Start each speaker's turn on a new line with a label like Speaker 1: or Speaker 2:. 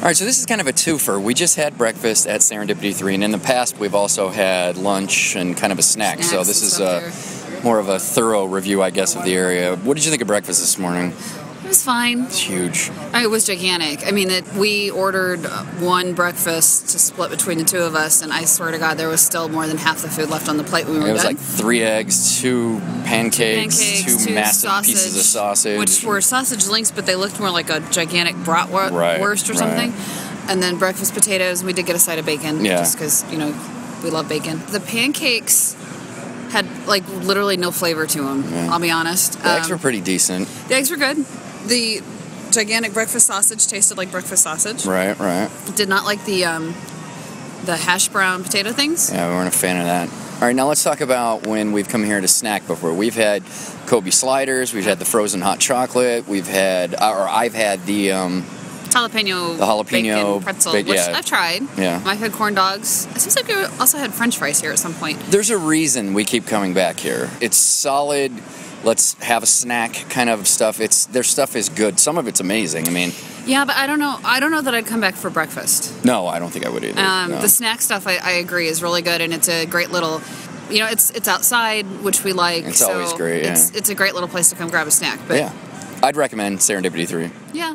Speaker 1: All right, so this is kind of a twofer. We just had breakfast at Serendipity 3, and in the past we've also had lunch and kind of a snack. So this is more of a thorough review, I guess, of the area. What did you think of breakfast this morning?
Speaker 2: It was fine.
Speaker 1: It's huge.
Speaker 2: It was gigantic. I mean, we ordered one breakfast to split between the two of us, and I swear to God, there was still more than half the food left on the plate when we were done.
Speaker 1: It was like 3 eggs, 2 pancakes, two massive pieces of sausage.
Speaker 2: Which were sausage links, but they looked more like a gigantic bratwurst or something. And then breakfast potatoes. We did get a side of bacon, just because, we love bacon. The pancakes had, literally no flavor to them, I'll be honest.
Speaker 1: The eggs were pretty decent.
Speaker 2: The eggs were good. The gigantic breakfast sausage tasted like breakfast sausage.
Speaker 1: Right.
Speaker 2: Did not like the hash brown potato things.
Speaker 1: Yeah, we weren't a fan of that. All right, now let's talk about when we've come here to snack before. We've had Kobe sliders. We've had the frozen hot chocolate. I've had the jalapeno bacon pretzel,
Speaker 2: which I've tried.
Speaker 1: Yeah.
Speaker 2: I've had corn dogs. It seems like we also had French fries here at some point.
Speaker 1: There's a reason we keep coming back here. It's solid. Let's have a snack kind of stuff. Their stuff is good. Some of it's amazing. I mean,
Speaker 2: yeah, but I don't know that I'd come back for breakfast.
Speaker 1: No, I don't think I would either.
Speaker 2: The snack stuff, I agree, is really good, and it's a great little. It's outside, which we like.
Speaker 1: It's always great. Yeah.
Speaker 2: It's a great little place to come grab a snack. But
Speaker 1: yeah, I'd recommend Serendipity 3.
Speaker 2: Yeah.